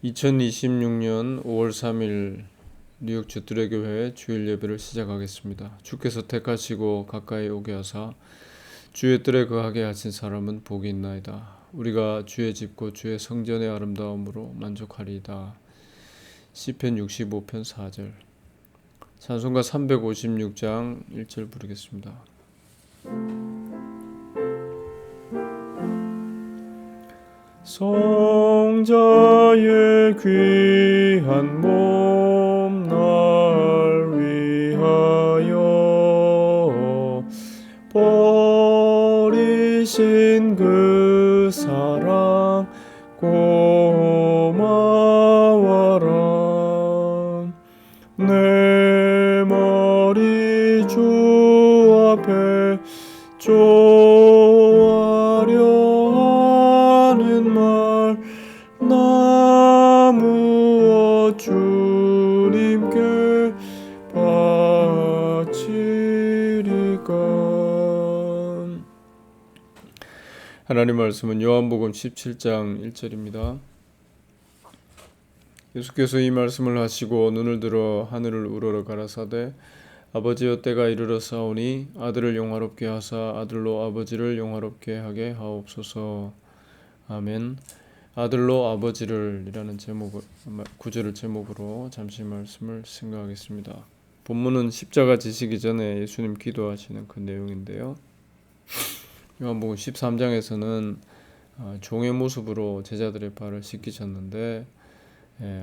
2026년 5월 3일 뉴욕 주뜰의 교회 주일 예배를 시작하겠습니다. 주께서 택하시고 가까이 오게 하사 주의 뜰에 거하게 하신 사람은 복이 있나이다. 우리가 주의 집고 주의 성전의 아름다움으로 만족하리이다. 시편 65편 4절. 찬송가 356장 1절 부르겠습니다. 성자의 귀한 몸 날 위하여 버리신 그 사랑 고마워라. 내 머리 주 앞에 나무어 주님께 바치리까. 하나님 말씀은 요한복음 17장 1절입니다. 예수께서 이 말씀을 하시고 눈을 들어 하늘을 우러러 가라사대 아버지여 때가 이르렀사오니 아들을 영화롭게 하사 아들로 아버지를 영화롭게 하게 하옵소서. 아멘. 아들로 아버지를 이라는 구절을 제목으로 잠시 말씀을 생각하겠습니다. 본문은 십자가 지시기 전에 예수님 기도하시는 그 내용인데요. 요한복음 13장에서는 종의 모습으로 제자들의 발을 씻기셨는데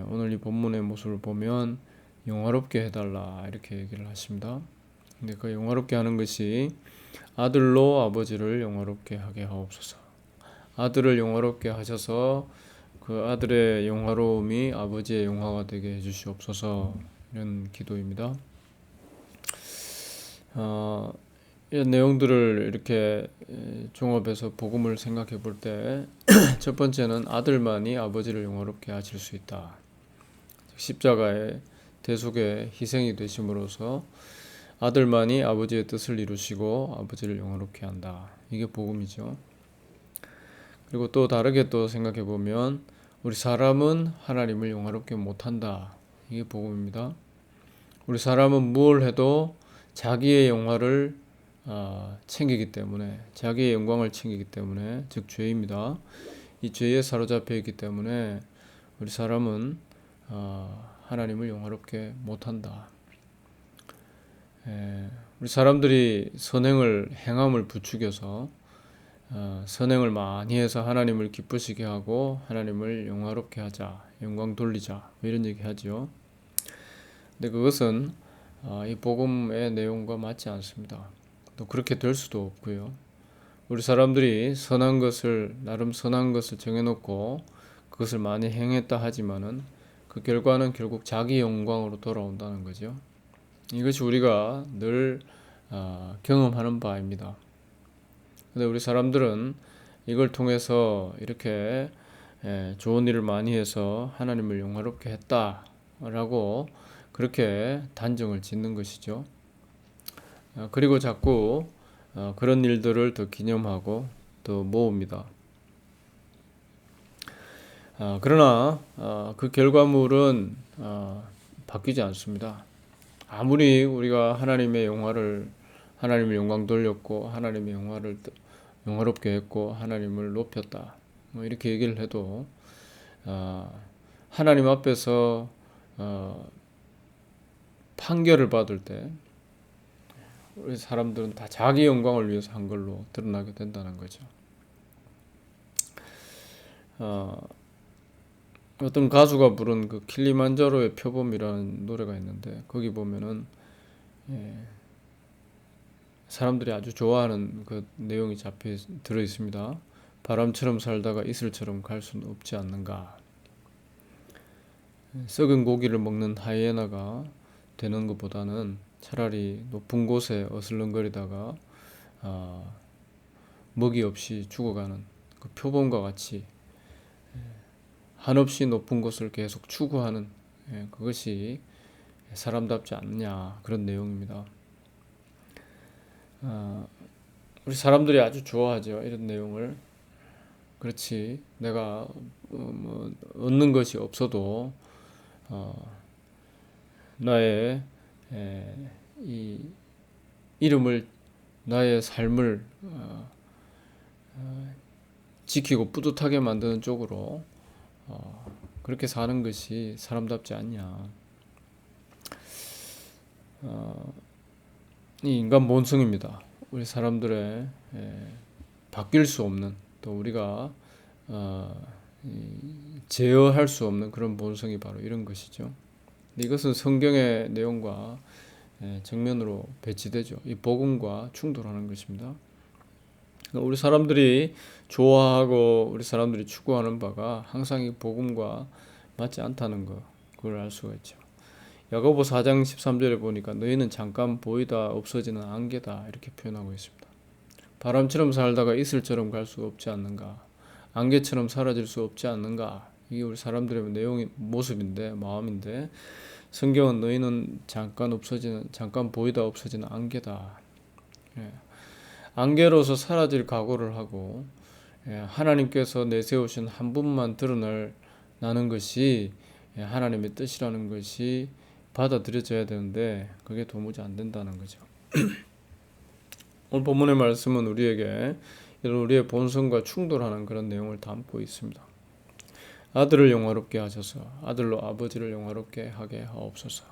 오늘 이 본문의 모습을 보면 영화롭게 해달라 이렇게 얘기를 하십니다. 근데 그 영화롭게 하는 것이 아들로 아버지를 영화롭게 하게 하옵소서. 아들을 영화롭게 하셔서 그 아들의 영화로움이 아버지의 영화가 되게 해주시옵소서. 이런 기도입니다. 이런 내용들을 이렇게 종합해서 복음을 생각해 볼 때 첫 번째는 아들만이 아버지를 영화롭게 하실 수 있다. 십자가의 대속의 희생이 되심으로써 아들만이 아버지의 뜻을 이루시고 아버지를 영화롭게 한다. 이게 복음이죠. 그리고 또 다르게 또 생각해 보면 우리 사람은 하나님을 영화롭게 못한다. 이게 복음입니다. 우리 사람은 무엇을 해도 자기의 영화를 챙기기 때문에, 자기의 영광을 챙기기 때문에, 즉 죄입니다. 이 죄에 사로잡혀 있기 때문에 우리 사람은 하나님을 영화롭게 못한다. 우리 사람들이 행함을 부추겨서 선행을 많이 해서 하나님을 기쁘시게 하고 하나님을 영화롭게 하자, 영광 돌리자 이런 얘기 하죠. 근데 그것은 이 복음의 내용과 맞지 않습니다. 또 그렇게 될 수도 없고요. 우리 사람들이 나름 선한 것을 정해놓고 그것을 많이 행했다 하지만은 그 결과는 결국 자기 영광으로 돌아온다는 거죠. 이것이 우리가 늘 경험하는 바입니다. 근데 우리 사람들은 이걸 통해서 이렇게 좋은 일을 많이 해서 하나님을 영화롭게 했다라고 그렇게 단정을 짓는 것이죠. 그리고 자꾸 그런 일들을 더 기념하고 더 모읍니다. 그러나 그 결과물은 바뀌지 않습니다. 아무리 우리가 하나님을 영광 돌렸고 하나님의 영화를 영화롭게 했고 하나님을 높였다 이렇게 얘기를 해도 하나님 앞에서 판결을 받을 때 우리 사람들은 다 자기 영광을 위해서 한 걸로 드러나게 된다는 거죠. 어떤 가수가 부른 그 킬리만자로의 표범이라는 노래가 있는데 거기 보면은 사람들이 아주 좋아하는 그 내용이 들어 있습니다. 바람처럼 살다가 이슬처럼 갈 수는 없지 않는가. 썩은 고기를 먹는 하이에나가 되는 것보다는 차라리 높은 곳에 어슬렁거리다가 먹이 없이 죽어가는 그 표범과 같이 한없이 높은 곳을 계속 추구하는 그것이 사람답지 않느냐 그런 내용입니다. 우리 사람들이 아주 좋아하죠. 이런 내용을. 그렇지. 내가 뭐 얻는 것이 없어도 나의 이 이름을 나의 삶을 지키고 뿌듯하게 만드는 쪽으로 그렇게 사는 것이 사람답지 않냐. 이 인간 본성입니다. 우리 사람들의 바뀔 수 없는, 또 우리가 제어할 수 없는 그런 본성이 바로 이런 것이죠. 이것은 성경의 내용과 정면으로 배치되죠. 이 복음과 충돌하는 것입니다. 우리 사람들이 좋아하고 우리 사람들이 추구하는 바가 항상 이 복음과 맞지 않다는 것, 그걸 알 수가 있죠. 야고보 4장 13절에 보니까 너희는 잠깐 보이다 없어지는 안개다 이렇게 표현하고 있습니다. 바람처럼 살다가 이슬처럼 갈 수 없지 않는가? 안개처럼 사라질 수 없지 않는가? 이게 우리 사람들의 내용이 모습인데, 마음인데, 성경은 너희는 잠깐 보이다 없어지는 안개다. 안개로서 사라질 각오를 하고 하나님께서 내세우신 한 분만 드러나는 것이 하나님의 뜻이라는 것이 받아들여져야 되는데 그게 도무지 안 된다는 거죠. 오늘 본문의 말씀은 우리에게 이런 우리의 본성과 충돌하는 그런 내용을 담고 있습니다. 아들을 영화롭게 하셔서 아들로 아버지를 영화롭게 하게 하옵소서.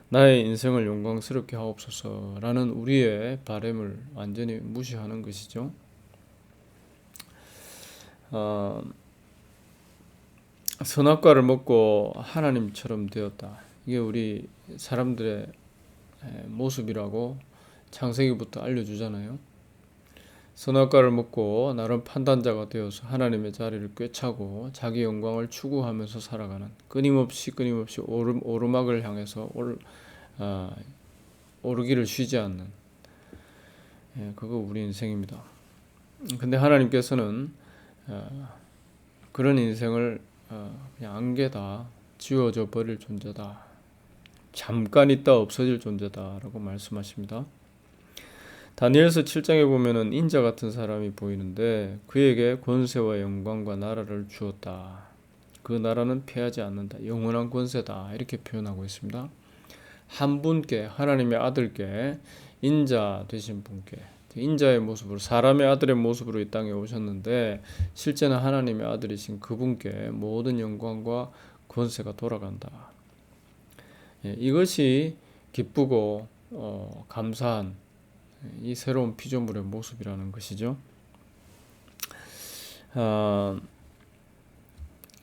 나의 인생을 영광스럽게 하옵소서라는 우리의 바람을 완전히 무시하는 것이죠. 선악과를 먹고 하나님처럼 되었다. 이게 우리 사람들의 모습이라고 창세기부터 알려주잖아요. 선악과를 먹고 나름 판단자가 되어서 하나님의 자리를 꿰차고 자기 영광을 추구하면서 살아가는, 끊임없이 오르막을 향해서 오르기를 쉬지 않는, 그거 우리 인생입니다. 근데 하나님께서는 그런 인생을 그냥 안개다, 지워져 버릴 존재다, 잠깐 있다 없어질 존재다라고 말씀하십니다. 다니엘서 7장에 보면은 인자 같은 사람이 보이는데 그에게 권세와 영광과 나라를 주었다. 그 나라는 패하지 않는다. 영원한 권세다. 이렇게 표현하고 있습니다. 한 분께, 하나님의 아들께, 인자 되신 분께, 인자의 모습으로, 사람의 아들의 모습으로 이 땅에 오셨는데 실제는 하나님의 아들이신 그분께 모든 영광과 권세가 돌아간다. 이것이 기쁘고 감사한 이 새로운 피조물의 모습이라는 것이죠.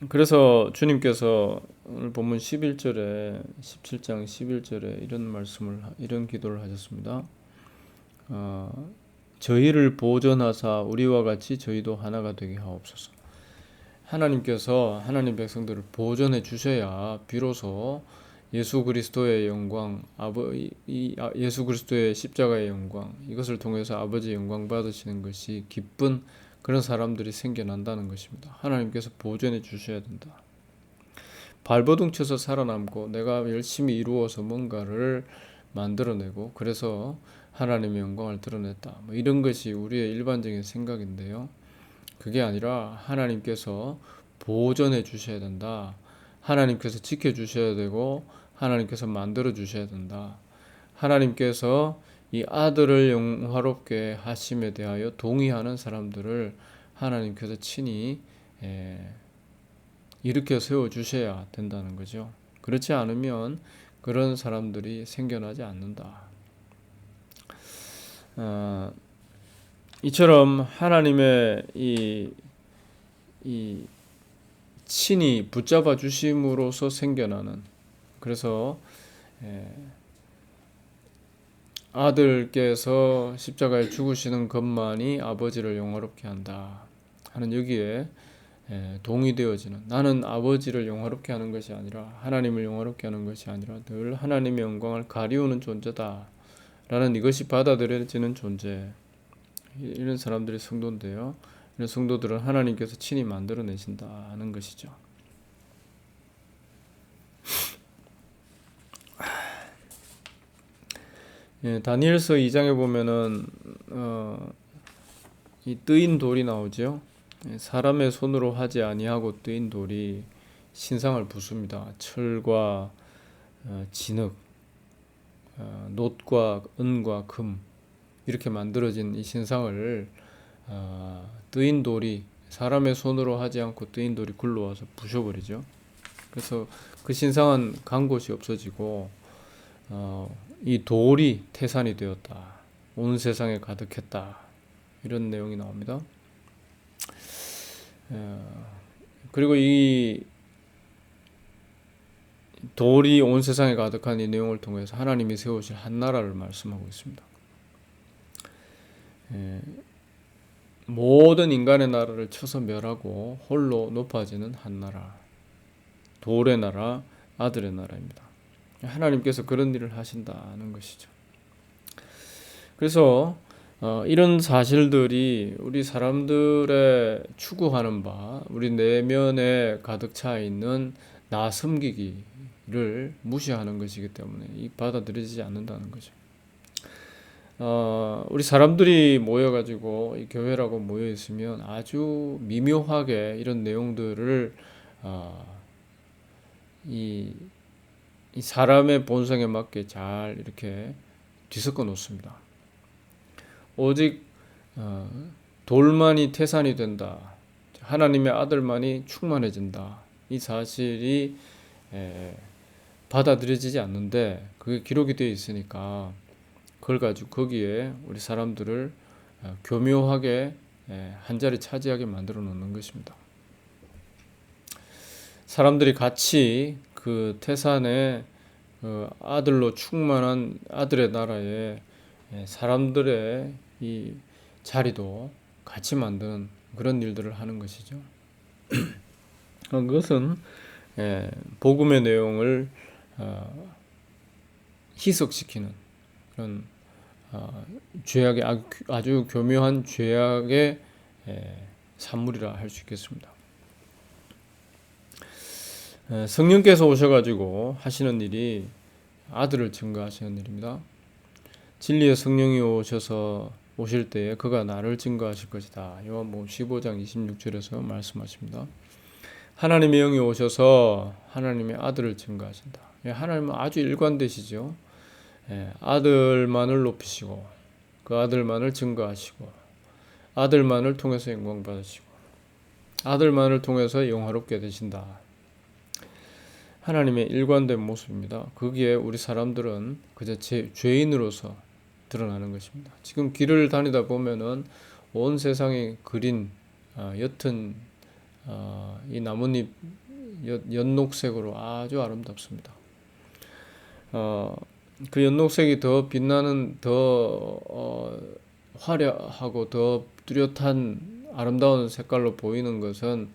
그래서 주님께서 오늘 본문 11절에 17장 11절에 이런 기도를 하셨습니다. 저희를 보존하사 우리와 같이 저희도 하나가 되게 하옵소서. 하나님께서 하나님 백성들을 보존해 주셔야 비로소 예수 그리스도의 영광, 예수 그리스도의 십자가의 영광, 이것을 통해서 아버지의 영광 받으시는 것이 기쁜 그런 사람들이 생겨난다는 것입니다. 하나님께서 보존해 주셔야 된다. 발버둥 쳐서 살아남고 내가 열심히 이루어서 뭔가를 만들어내고 그래서 하나님의 영광을 드러냈다. 이런 것이 우리의 일반적인 생각인데요. 그게 아니라 하나님께서 보존해 주셔야 된다. 하나님께서 지켜주셔야 되고 하나님께서 만들어 주셔야 된다. 하나님께서 이 아들을 영화롭게 하심에 대하여 동의하는 사람들을 하나님께서 친히 일으켜 세워 주셔야 된다는 거죠. 그렇지 않으면 그런 사람들이 생겨나지 않는다. 이처럼 하나님의 이 친히 붙잡아 주심으로써 생겨나는, 그래서 아들께서 십자가에 죽으시는 것만이 아버지를 영화롭게 한다 하는 여기에 동의되어지는, 나는 아버지를 영화롭게 하는 것이 아니라 하나님을 영화롭게 하는 것이 아니라 늘 하나님의 영광을 가리우는 존재다 라는, 이것이 받아들여지는 존재, 이런 사람들이 성도인데요. 이런 성도들은 하나님께서 친히 만들어내신다는 것이죠. 다니엘서 2장에 보면은 이 뜨인 돌이 나오죠. 사람의 손으로 하지 아니하고 뜨인 돌이 신상을 부숩니다. 철과 진흙, 놋과 은과 금 이렇게 만들어진 이 신상을 뜨인 돌이 사람의 손으로 하지 않고 뜨인 돌이 굴러와서 부셔버리죠. 그래서 그 신상은 간 곳이 없어지고 이 돌이 태산이 되었다. 온 세상에 가득했다. 이런 내용이 나옵니다. 그리고 이 돌이 온 세상에 가득한 이 내용을 통해서 하나님이 세우실 한 나라를 말씀하고 있습니다. 모든 인간의 나라를 쳐서 멸하고 홀로 높아지는 한 나라, 돌의 나라, 아들의 나라입니다. 하나님께서 그런 일을 하신다는 것이죠. 그래서 이런 사실들이 우리 사람들의 추구하는 바, 우리 내면에 가득 차 있는 나 섬기기를 무시하는 것이기 때문에 받아들여지지 않는다는 거죠. 우리 사람들이 모여가지고 이 교회라고 모여 있으면 아주 미묘하게 이런 내용들을 이 사람의 본성에 맞게 잘 이렇게 뒤섞어 놓습니다. 오직 돌만이 태산이 된다. 하나님의 아들만이 충만해진다. 이 사실이 받아들여지지 않는데 그게 기록이 되어 있으니까 그걸 가지고 거기에 우리 사람들을 교묘하게 한 자리 차지하게 만들어 놓는 것입니다. 사람들이 같이 그 태산의 아들로 충만한 아들의 나라에 사람들의 이 자리도 같이 만드는 그런 일들을 하는 것이죠. 그것은 복음의 내용을 희석시키는 그런 죄악의 아주 교묘한 죄악의 산물이라 할 수 있겠습니다. 성령께서 오셔가지고 하시는 일이 아들을 증거하시는 일입니다. 진리의 성령이 오실 때에 그가 나를 증거하실 것이다. 요한복음 15장 26절에서 말씀하십니다. 하나님의 영이 오셔서 하나님의 아들을 증거하신다. 하나님은 아주 일관되시죠. 아들만을 높이시고 그 아들만을 증거하시고 아들만을 통해서 영광 받으시고 아들만을 통해서 영화롭게 되신다. 하나님의 일관된 모습입니다. 거기에 우리 사람들은 그저 죄인으로서 드러나는 것입니다. 지금 길을 다니다 보면은 온 세상에 그린 옅은 이 나뭇잎 연녹색으로 아주 아름답습니다. 그 연녹색이 더 빛나는 더 화려하고 더 뚜렷한 아름다운 색깔로 보이는 것은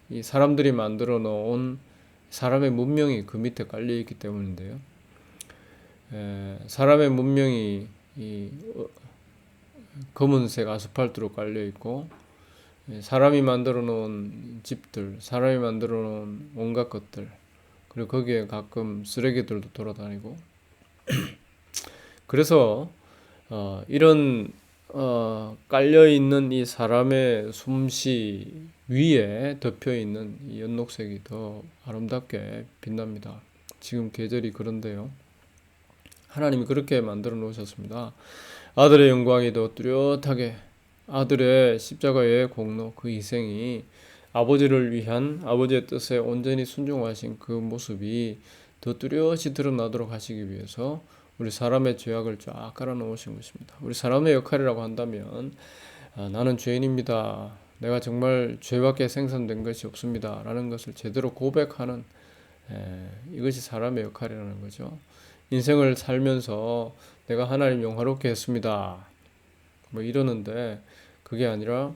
이 사람들이 만들어 놓은 사람의 문명이 그 밑에 깔려 있기 때문인데요. 사람의 문명이 이 검은색 아스팔트로 깔려 있고 사람이 만들어 놓은 집들, 사람이 만들어 놓은 온갖 것들, 그리고 거기에 가끔 쓰레기들도 돌아다니고 그래서 이런 깔려 있는 이 사람의 솜씨 위에 덮여 있는 이 연녹색이 더 아름답게 빛납니다. 지금 계절이 그런데요. 하나님이 그렇게 만들어 놓으셨습니다. 아들의 영광이 더 뚜렷하게 아들의 십자가의 공로, 그 희생이 아버지를 위한 아버지의 뜻에 온전히 순종하신 그 모습이 더 뚜렷이 드러나도록 하시기 위해서 우리 사람의 죄악을 쫙 깔아놓으신 것입니다. 우리 사람의 역할이라고 한다면 나는 죄인입니다. 내가 정말 죄밖에 생산된 것이 없습니다. 라는 것을 제대로 고백하는 이것이 사람의 역할이라는 거죠. 인생을 살면서 내가 하나님 영화롭게 했습니다. 뭐 이러는데 그게 아니라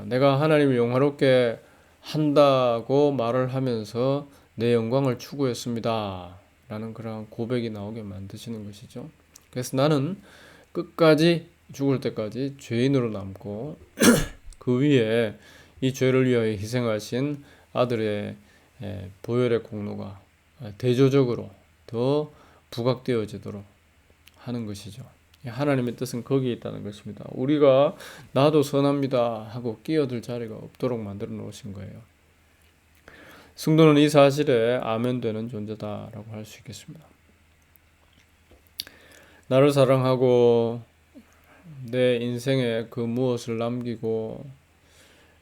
내가 하나님을 영화롭게 한다고 말을 하면서 내 영광을 추구했습니다. 라는 그런 고백이 나오게 만드시는 것이죠. 그래서 나는 끝까지 죽을 때까지 죄인으로 남고 그 위에 이 죄를 위하여 희생하신 아들의 보혈의 공로가 대조적으로 더 부각되어지도록 하는 것이죠. 하나님의 뜻은 거기에 있다는 것입니다. 우리가 나도 선합니다 하고 끼어들 자리가 없도록 만들어 놓으신 거예요. 성도는 이 사실에 아멘되는 존재다라고 할 수 있겠습니다. 나를 사랑하고 내 인생에 그 무엇을 남기고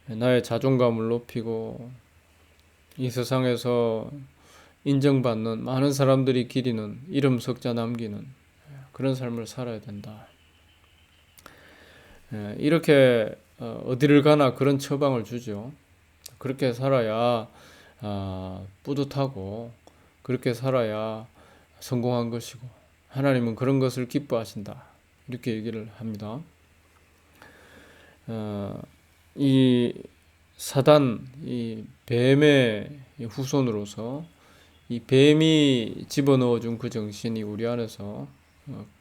나의 자존감을 높이고 이 세상에서 인정받는 많은 사람들이 기리는 이름 석자 남기는 그런 삶을 살아야 된다. 이렇게 어디를 가나 그런 처방을 주죠. 그렇게 살아야 뿌듯하고 그렇게 살아야 성공한 것이고 하나님은 그런 것을 기뻐하신다. 이렇게 얘기를 합니다. 이 사단, 이 뱀의 후손으로서 이 뱀이 집어넣어준 그 정신이 우리 안에서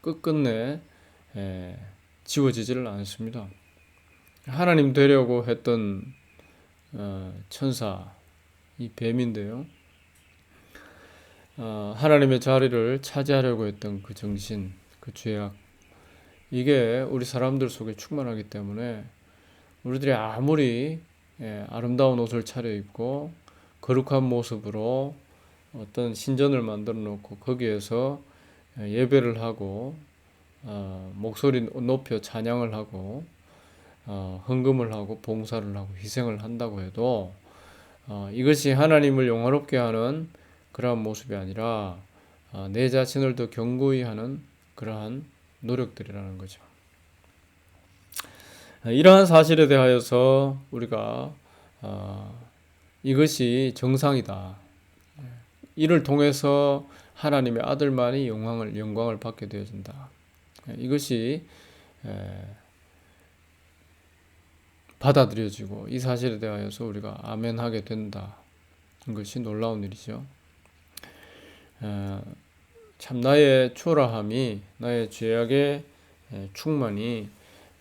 끝끝내 지워지지를 않습니다. 하나님 되려고 했던 천사, 이 뱀인데요. 하나님의 자리를 차지하려고 했던 그 정신, 그 죄악, 이게 우리 사람들 속에 충만하기 때문에 우리들이 아무리 아름다운 옷을 차려입고 거룩한 모습으로 어떤 신전을 만들어 놓고 거기에서 예배를 하고 목소리 높여 찬양을 하고 헌금을 하고 봉사를 하고 희생을 한다고 해도 이것이 하나님을 영화롭게 하는 그러한 모습이 아니라 내 자신을 더 견고히 하는 그러한 노력들이라는 거죠. 이러한 사실에 대하여서 우리가 이것이 정상이다. 이를 통해서 하나님의 아들만이 영광을 받게 되어진다. 이것이 받아들여지고 이 사실에 대하여서 우리가 아멘하게 된다. 이것이 놀라운 일이죠. 참 나의 초라함이 나의 죄악의 충만이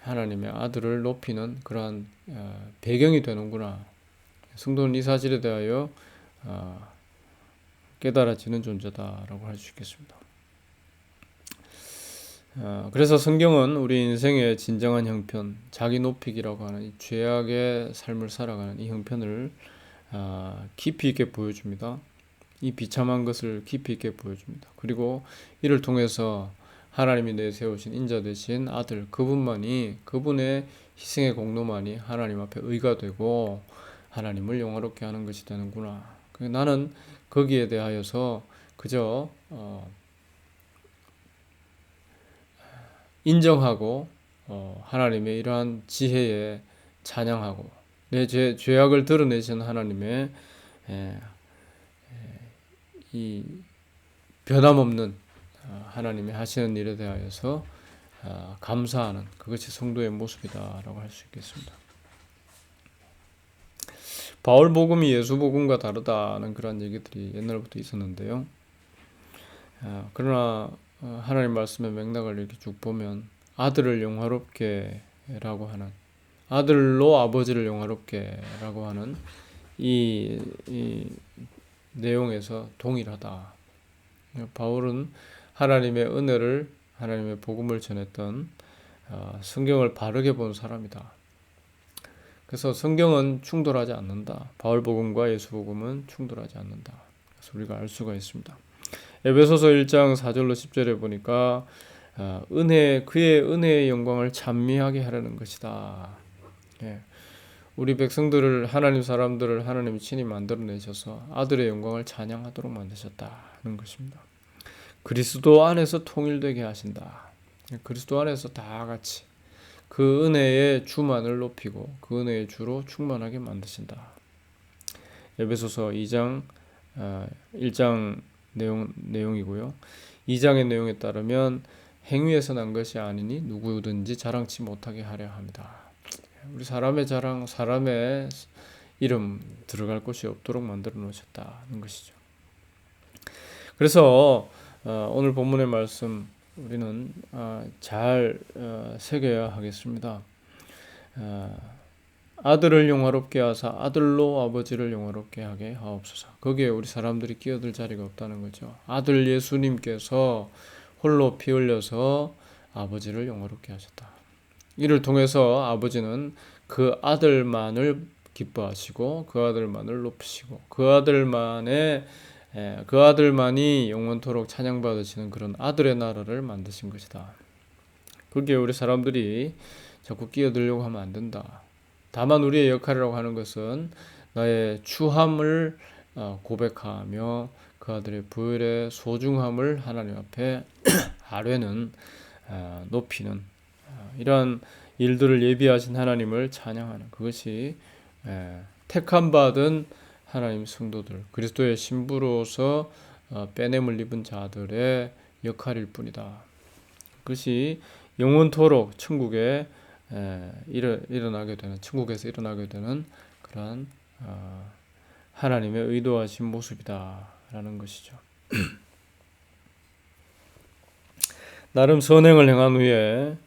하나님의 아들을 높이는 그러한 배경이 되는구나. 성도는 이 사실에 대하여 깨달아지는 존재다라고 할 수 있겠습니다. 그래서 성경은 우리 인생의 진정한 형편, 자기 높이기라고 하는 이 죄악의 삶을 살아가는 이 형편을 깊이 있게 보여줍니다. 이 비참한 것을 깊이 있게 보여줍니다. 그리고 이를 통해서 하나님이 내세우신 인자 되신 아들 그분만이 그분의 희생의 공로만이 하나님 앞에 의가 되고 하나님을 영화롭게 하는 것이 되는구나. 나는 거기에 대하여서 그저 인정하고 하나님의 이러한 지혜에 찬양하고 내 죄악을 드러내신 하나님의 이 변함없는 하나님이 하시는 일에 대하여서 감사하는 그것이 성도의 모습이다라고 할 수 있겠습니다. 바울 복음이 예수 복음과 다르다는 그런 얘기들이 옛날부터 있었는데요. 그러나 하나님 말씀의 맥락을 이렇게 쭉 보면 아들을 영화롭게라고 하는 아들로 아버지를 영화롭게라고 하는 이 내용에서 동일하다. 바울은 하나님의 은혜를 하나님의 복음을 전했던 성경을 바르게 본 사람이다. 그래서 성경은 충돌하지 않는다. 바울 복음과 예수 복음은 충돌하지 않는다. 그래서 우리가 알 수가 있습니다. 에베소서 1장 4절로 10절에 보니까 그의 은혜의 영광을 찬미하게 하려는 것이다. 우리 백성들을 하나님 사람들을 하나님이 친히 만들어내셔서 아들의 영광을 찬양하도록 만드셨다는 것입니다. 그리스도 안에서 통일되게 하신다. 그리스도 안에서 다 같이 그 은혜의 주만을 높이고 그 은혜의 주로 충만하게 만드신다. 에베소서 2장 1장 내용이고요. 2장의 내용에 따르면 행위에서 난 것이 아니니 누구든지 자랑치 못하게 하려 합니다. 우리 사람의 자랑, 사람의 이름 들어갈 곳이 없도록 만들어 놓으셨다는 것이죠. 그래서 오늘 본문의 말씀 우리는 잘 새겨야 하겠습니다. 아들을 영화롭게 하사 아들로 아버지를 영화롭게 하게 하옵소서. 거기에 우리 사람들이 끼어들 자리가 없다는 거죠. 아들 예수님께서 홀로 피 흘려서 아버지를 영화롭게 하셨다. 이를 통해서 아버지는 그 아들만을 기뻐하시고 그 아들만을 높이시고 그 아들만이 영원토록 찬양받으시는 그런 아들의 나라를 만드신 것이다. 그게 우리 사람들이 자꾸 끼어들려고 하면 안 된다. 다만 우리의 역할이라고 하는 것은 나의 추함을 고백하며 그 아들의 부활의 소중함을 하나님 앞에 아뢰는 높이는 이러한 일들을 예비하신 하나님을 찬양하는 그것이 택함 받은 하나님 성도들 그리스도의 신부로서 빼냄을 입은 자들의 역할일 뿐이다. 그것이 영원토록 천국에 일어나게 되는 천국에서 일어나게 되는 그러한 하나님의 의도하신 모습이다라는 것이죠. 나름 선행을 행한 후에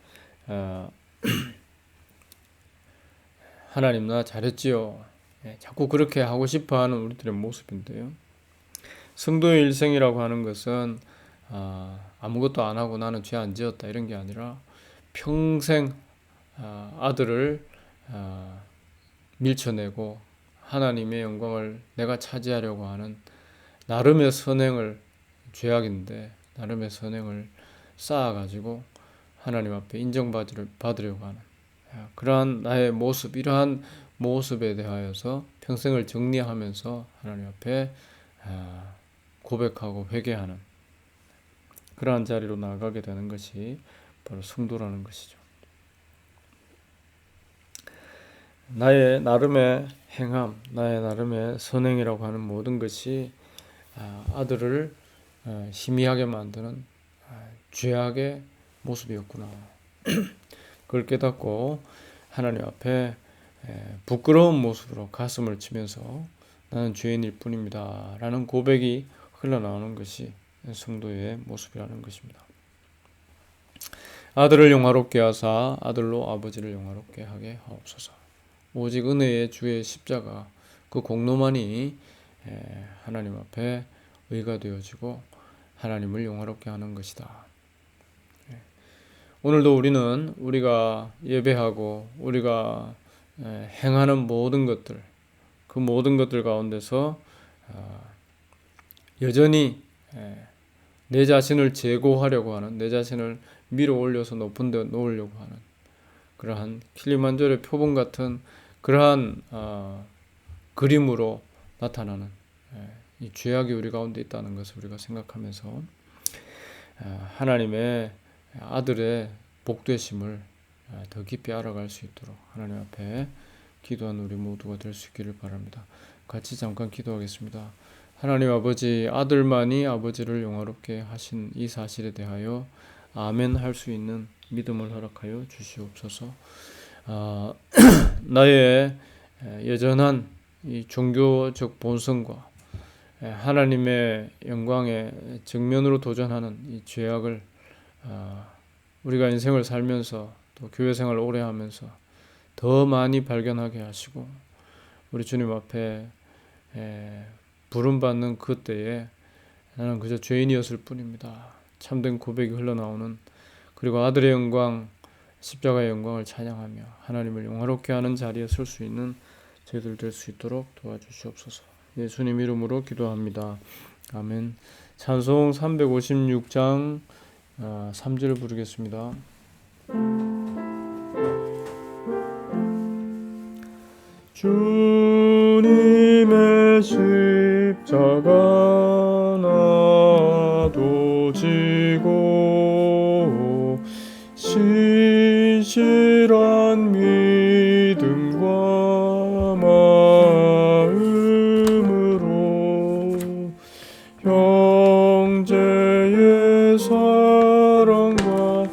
하나님 나 잘했지요. 자꾸 그렇게 하고 싶어하는 우리들의 모습인데요. 성도의 일생이라고 하는 것은 아무것도 안 하고 나는 죄 안 지었다 이런 게 아니라 평생 아들을 밀쳐내고 하나님의 영광을 내가 차지하려고 하는 나름의 선행을 죄악인데 나름의 선행을 쌓아가지고 하나님 앞에 인정받으려고 하는 그러한 나의 모습 이러한 모습에 대하여서 평생을 정리하면서 하나님 앞에 고백하고 회개하는 그러한 자리로 나아가게 되는 것이 바로 성도라는 것이죠. 나의 나름의 행함, 나의 나름의 선행이라고 하는 모든 것이 아들을 희미하게 만드는 죄악의 모습이었구나. 그걸 깨닫고 하나님 앞에 부끄러운 모습으로 가슴을 치면서 나는 죄인일 뿐입니다 라는 고백이 흘러나오는 것이 성도의 모습이라는 것입니다. 아들을 영화롭게 하사 아들로 아버지를 영화롭게 하게 하옵소서. 오직 은혜의 주의 십자가 그 공로만이 하나님 앞에 의가 되어지고 하나님을 영화롭게 하는 것이다. 오늘도 우리가 예배하고 우리가 행하는 모든 것들 그 모든 것들 가운데서 여전히 내 자신을 제고하려고 하는 내 자신을 밀어 올려서 높은 데 놓으려고 하는 그러한 킬리만자로의 표본 같은 그러한 그림으로 나타나는 이 죄악이 우리 가운데 있다는 것을 우리가 생각하면서 하나님의 아들의 복되심을 더 깊이 알아갈 수 있도록 하나님 앞에 기도하는 우리 모두가 될 수 있기를 바랍니다. 같이 잠깐 기도하겠습니다. 하나님 아버지, 아들만이 아버지를 영화롭게 하신 이 사실에 대하여 아멘 할 수 있는 믿음을 허락하여 주시옵소서. 나의 여전한 이 종교적 본성과 하나님의 영광의 정면으로 도전하는 이 죄악을 우리가 인생을 살면서 또 교회 생활을 오래 하면서 더 많이 발견하게 하시고 우리 주님 앞에 부름받는 그때에 나는 그저 죄인이었을 뿐입니다. 참된 고백이 흘러나오는 그리고 아들의 영광 십자가의 영광을 찬양하며 하나님을 영화롭게 하는 자리에 설 수 있는 저희들 될 수 있도록 도와주시옵소서. 예수님 이름으로 기도합니다. 아멘. 찬송 356장 3절을 부르겠습니다. 주님의 십자가 나도 지고 신실한 믿음과 마음으로 형제의 사랑과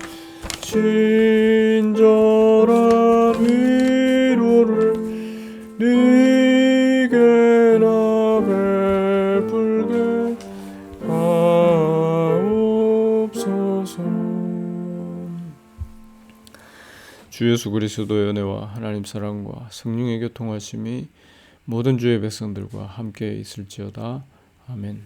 친절한 위로를 네게 나 베풀게 하옵소서. 주 예수 그리스도의 은혜와 하나님 사랑과 성령의 교통하심이 모든 주의 백성들과 함께 있을지어다. 아멘.